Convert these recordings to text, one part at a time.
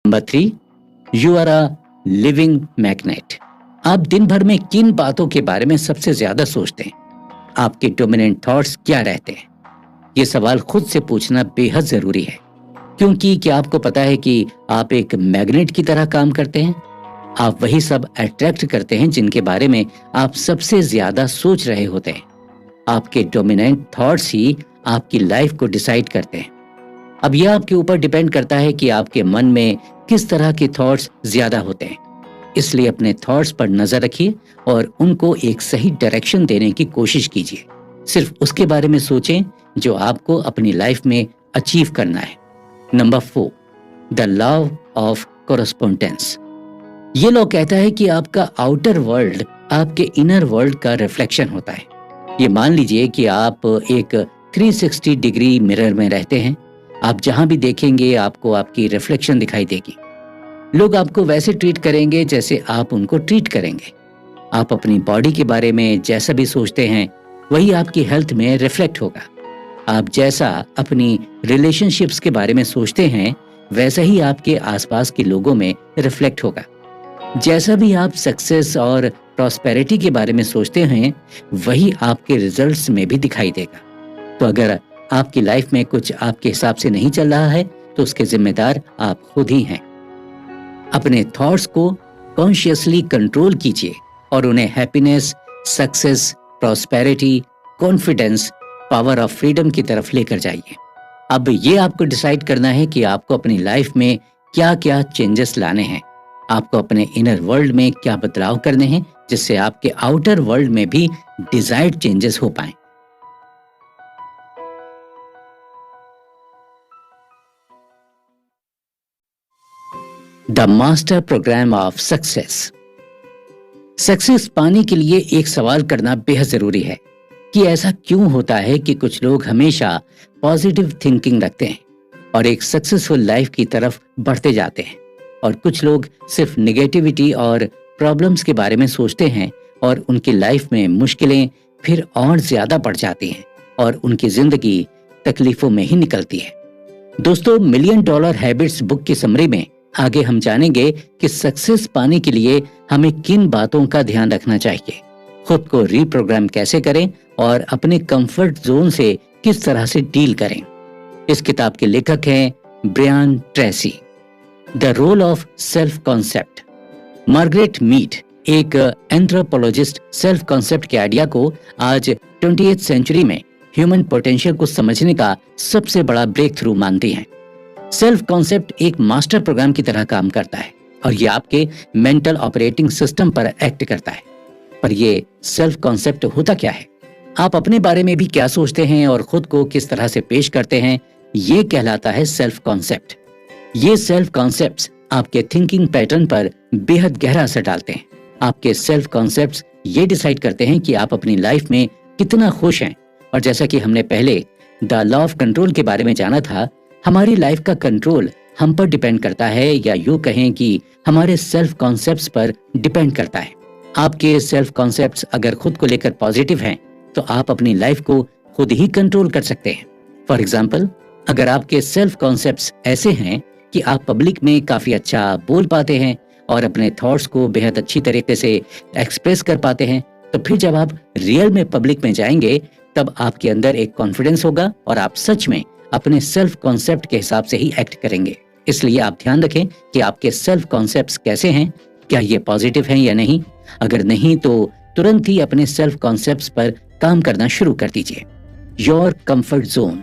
Number 3, you are a living magnet. आप दिन भर में किन बातों के बारे में सबसे ज्यादा सोचते हैं? आपके डोमिनेंट थॉट्स क्या रहते हैं? ये सवाल खुद से पूछना बेहद जरूरी है, क्योंकि क्या आपको पता है कि आप एक मैग्नेट की तरह काम करते हैं? आप वही सब अट्रैक्ट करते हैं जिनके बारे में आप सबसे ज्यादा सोच रहे होते हैं। आपके डोमिनेंट थॉट्स ही आपकी लाइफ को डिसाइड करते हैं। अब यह आपके ऊपर डिपेंड करता है कि आपके मन में किस तरह के थॉट्स ज्यादा होते हैं। इसलिए अपने थॉट्स पर नजर रखिए और उनको एक सही डायरेक्शन देने की कोशिश कीजिए। सिर्फ उसके बारे में सोचें जो आपको अपनी लाइफ में अचीव करना है। Number 4, the law of correspondence. ये लॉ कहता है कि आपका आउटर वर्ल्ड आपके इनर वर्ल्ड का रिफ्लेक्शन होता है। ये मान लीजिए कि आप एक 360 डिग्री मिरर में रहते हैं। आप जहां भी देखेंगे आपको आपकी रिफ्लेक्शन दिखाई देगी। लोग आपको वैसे ट्रीट करेंगे जैसे आप उनको ट्रीट करेंगे। आप अपनी बॉडी के बारे में जैसा भी सोचते हैं वही आपकी हेल्थ में रिफ्लेक्ट होगा। आप जैसा अपनी रिलेशनशिप्स के बारे में सोचते हैं वैसा ही आपके आसपास के लोगों में रिफ्लेक्ट होगा। जैसा भी आप सक्सेस और प्रॉस्पेरिटी के बारे में सोचते हैं वही आपके रिजल्ट्स में भी दिखाई देगा। तो अगर आपकी लाइफ में कुछ आपके हिसाब से नहीं चल रहा है तो उसके जिम्मेदार आप खुद ही हैं। अपने थॉट्स को कॉन्शियसली कंट्रोल कीजिए और उन्हें happiness, success, prosperity, confidence, power of freedom की तरफ लेकर जाइए। अब ये आपको डिसाइड करना है कि आपको अपनी लाइफ में क्या क्या चेंजेस लाने हैं। आपको अपने इनर वर्ल्ड में क्या बदलाव करने हैं जिससे आपके आउटर वर्ल्ड में भी डिजायर्ड चेंजेस हो पाए। The master program of success. Success पाने के लिए एक सवाल करना बेहद जरूरी है कि ऐसा क्यों होता है कि कुछ लोग हमेशा पॉजिटिव थिंकिंग रखते हैं और एक सक्सेसफुल लाइफ की तरफ बढ़ते जाते हैं, और कुछ लोग सिर्फ नेगेटिविटी और प्रॉब्लम्स के बारे में सोचते हैं और उनकी लाइफ में मुश्किलें फिर और ज्यादा बढ़ जाती हैं और उनकी जिंदगी तकलीफों में ही निकलती है। दोस्तों, मिलियन डॉलर हैबिट्स बुक की समरी में आगे हम जानेंगे कि सक्सेस पाने के लिए हमें किन बातों का ध्यान रखना चाहिए, खुद को रीप्रोग्राम कैसे करें और अपने कंफर्ट जोन से किस तरह से डील करें। इस किताब के लेखक हैं Brian Tracy. The role of self concept. Margaret Mead, एक एंथ्रोपोलॉजिस्ट, सेल्फ कॉन्सेप्ट के आइडिया को आज 20th सेंचुरी में ह्यूमन पोटेंशियल को समझने का सबसे बड़ा ब्रेक थ्रू मानती हैं। सेल्फ कॉन्सेप्ट एक मास्टर प्रोग्राम की तरह काम करता है और ये आपके मेंटल ऑपरेटिंग सिस्टम पर एक्ट करता है। पर ये सेल्फ कॉन्सेप्ट होता क्या है? आप अपने बारे में भी क्या सोचते हैं और खुद को किस तरह से पेश करते हैं, ये कहलाता है सेल्फ कॉन्सेप्ट। ये सेल्फ कॉन्सेप्ट्स आपके थिंकिंग पैटर्न पर बेहद गहरा असर डालते हैं। आपके सेल्फ कॉन्सेप्ट्स ये डिसाइड करते हैं कि आप अपनी लाइफ में कितना खुश हैं। और जैसा कि हमने पहले द लॉ ऑफ कंट्रोल के बारे में जाना था, हमारी लाइफ का कंट्रोल हम पर डिपेंड करता है, या यूं कहें कि हमारे सेल्फ कॉन्सेप्ट्स पर डिपेंड करता है। आपके सेल्फ कॉन्सेप्ट्स अगर खुद को लेकर पॉजिटिव हैं तो आप अपनी लाइफ को खुद ही कंट्रोल कर सकते हैं। फॉर एग्जाम्पल, अगर आपके सेल्फ कॉन्सेप्ट्स ऐसे हैं कि आप पब्लिक में काफी अच्छा बोल पाते हैं और अपने थॉट्स को बेहद अच्छी तरीके से एक्सप्रेस कर पाते हैं, तो फिर जब आप रियल में पब्लिक में जाएंगे तब आपके अंदर एक कॉन्फिडेंस होगा और आप सच में अपने सेल्फ कॉन्सेप्ट के हिसाब से ही एक्ट करेंगे। इसलिए आप ध्यान रखें कि आपके सेल्फ कॉन्सेप्ट्स कैसे हैं, क्या ये पॉजिटिव हैं या नहीं। अगर नहीं तो तुरंत ही अपने सेल्फ कॉन्सेप्ट्स पर काम करना शुरू कर दीजिए। Your comfort zone.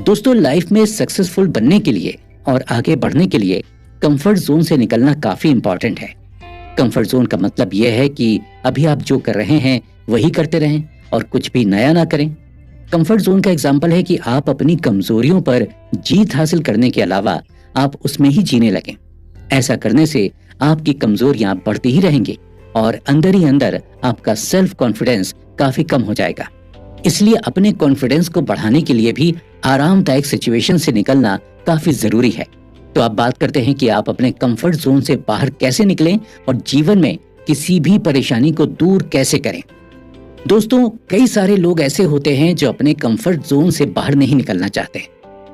दोस्तों, लाइफ में सक्सेसफुल बनने के लिए और आगे बढ़ने के लिए कंफर्ट जोन से निकलना काफी इंपॉर्टेंट है। कंफर्ट जोन का मतलब यह है कि अभी आप जो कर रहे हैं वही करते रहें और कुछ भी नया ना करें। कंफर्ट जोन का एग्जाम्पल है कि आप अपनी कमजोरियों पर जीत हासिल करने के अलावा आप उसमें ही जीने लगें। ऐसा करने से आपकी कमजोरियां बढ़ती ही रहेंगी और अंदर ही अंदर आपका सेल्फ कॉन्फिडेंस काफी कम हो जाएगा। इसलिए अपने कॉन्फिडेंस को बढ़ाने के लिए भी आरामदायक सिचुएशन से निकलना काफी जरूरी है। तो अब बात करते हैं कि आप अपने कंफर्ट जोन से बाहर कैसे निकलें और जीवन में किसी भी परेशानी को दूर कैसे करें। दोस्तों, कई सारे लोग ऐसे होते हैं जो अपने कंफर्ट जोन से बाहर नहीं निकलना चाहते।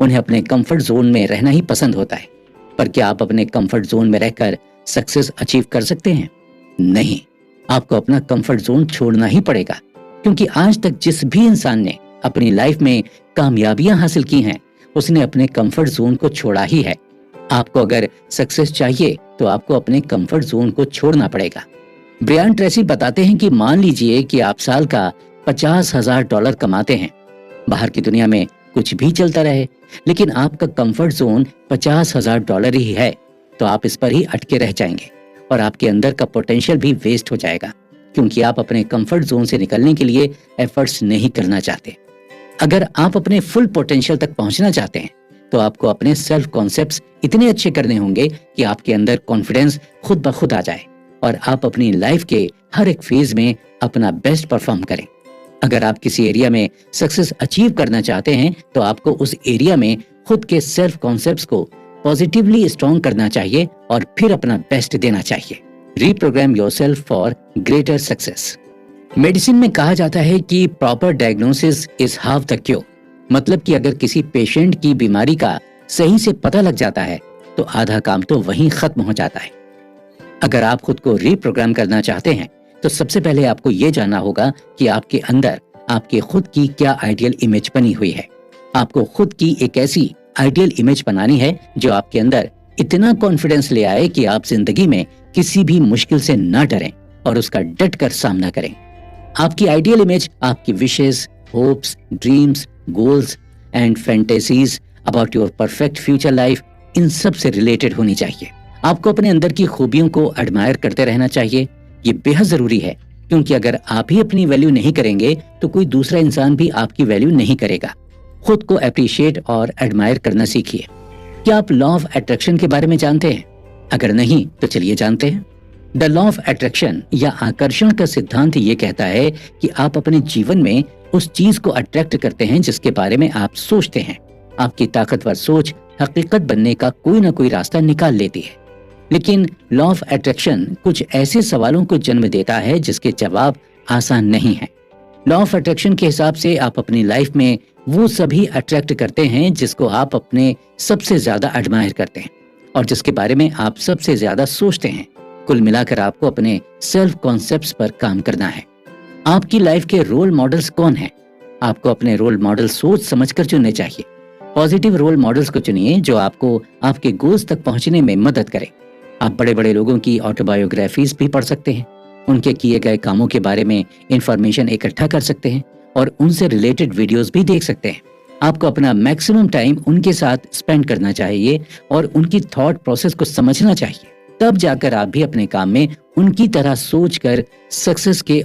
उन्हें अपने कंफर्ट जोन में रहना ही पसंद होता है। पर क्या आप अपने कंफर्ट जोन में रहकर सक्सेस अचीव कर सकते हैं? नहीं, आपको अपना कंफर्ट जोन छोड़ना ही पड़ेगा, क्योंकि आज तक जिस भी इंसान ने अपनी लाइफ में कामयाबियां हासिल की हैं, उसने अपने कंफर्ट जोन को छोड़ा ही है। आपको अगर सक्सेस चाहिए तो आपको अपने कंफर्ट जोन को छोड़ना पड़ेगा। ब्रायन ट्रेसी बताते हैं कि मान लीजिए कि आप साल का $50,000 कमाते हैं। बाहर की दुनिया में कुछ भी चलता रहे, लेकिन आपका कंफर्ट जोन $50,000 ही है, तो आप इस पर ही अटके रह जाएंगे और आपके अंदर का पोटेंशियल भी वेस्ट हो जाएगा, क्योंकि आप अपने कंफर्ट जोन से निकलने के लिए एफर्ट्स नहीं करना चाहते। अगर आप अपने फुल पोटेंशियल तक पहुंचना चाहते हैं तो आपको अपने सेल्फ कॉन्सेप्ट्स इतने अच्छे करने होंगे कि आपके अंदर कॉन्फिडेंस खुद ब खुद आ जाए और आप अपनी लाइफ के हर एक फेज में अपना बेस्ट परफॉर्म करें। अगर आप किसी एरिया में सक्सेस अचीव करना चाहते हैं तो आपको उस एरिया में खुद के सेल्फ कॉन्सेप्ट्स को पॉजिटिवली स्ट्रॉन्ग करना चाहिए और फिर अपना बेस्ट देना चाहिए। Reprogram yourself for greater success. Medicine में कहा जाता है कि proper diagnosis is half the cure, मतलब कि अगर किसी पेशेंट की बीमारी का सही से पता लग जाता है तो आधा काम तो वहीं खत्म हो जाता है। अगर आप खुद को रीप्रोग्राम करना चाहते हैं तो सबसे पहले आपको ये जानना होगा कि आपके अंदर आपके खुद की क्या आइडियल इमेज बनी हुई है। आपको खुद की एक ऐसी आइडियल इमेज बनानी है जो आपके अंदर इतना कॉन्फिडेंस ले आए कि आप जिंदगी में किसी भी मुश्किल से न डरें और उसका डट कर सामना करें। आपकी आइडियल इमेज आपकी wishes, hopes, dreams, goals and fantasies about your perfect future life, इन सब से रिलेटेड होनी चाहिए। आपको अपने अंदर की खूबियों को एडमायर करते रहना चाहिए। ये बेहद जरूरी है, क्योंकि अगर आप ही अपनी वैल्यू नहीं करेंगे तो कोई दूसरा इंसान भी आपकी वैल्यू नहीं करेगा। खुद को अप्रिशिएट और एडमायर करना सीखिए। क्या आप लॉ ऑफ अट्रैक्शन के बारे में जानते हैं? अगर नहीं तो चलिए जानते हैं। द लॉ ऑफ अट्रैक्शन या आकर्षण का सिद्धांत ये कहता है कि आप अपने जीवन में उस चीज को अट्रैक्ट करते हैं जिसके बारे में आप सोचते हैं। आपकी ताकतवर सोच हकीकत बनने का कोई ना कोई रास्ता निकाल लेती है। लेकिन लॉ ऑफ अट्रैक्शन कुछ ऐसे सवालों को जन्म देता है जिसके जवाब आसान नहीं है। लॉ ऑफ अट्रैक्शन के हिसाब से आप अपनी लाइफ में वो सभी अट्रैक्ट करते हैं जिसको आप अपने सबसे ज्यादा एडमायर करते हैं और जिसके बारे में आप सबसे ज्यादा सोचते हैं। कुल मिलाकर आपको अपने सेल्फ कॉन्सेप्ट्स पर काम करना है। आपकी लाइफ के रोल मॉडल्स कौन हैं? आपको अपने रोल मॉडल सोच समझकर चुनने चाहिए। पॉजिटिव रोल मॉडल्स को चुनिए जो आपको आपके गोल्स तक पहुंचने में मदद करें। आप बड़े बड़े लोगों की ऑटोबायोग्राफीज भी पढ़ सकते हैं, उनके किए गए कामों के बारे में इंफॉर्मेशन इकट्ठा कर सकते हैं और उनसे रिलेटेड वीडियोस भी देख सकते हैं। आपको अपना मैक्सिमम टाइम उनके साथ स्पेंड करना चाहिए और उनकी थॉट प्रोसेस को समझना चाहिए। तब जाकर आप भी अपने काम में उनकी तरह सोचकर सक्सेस के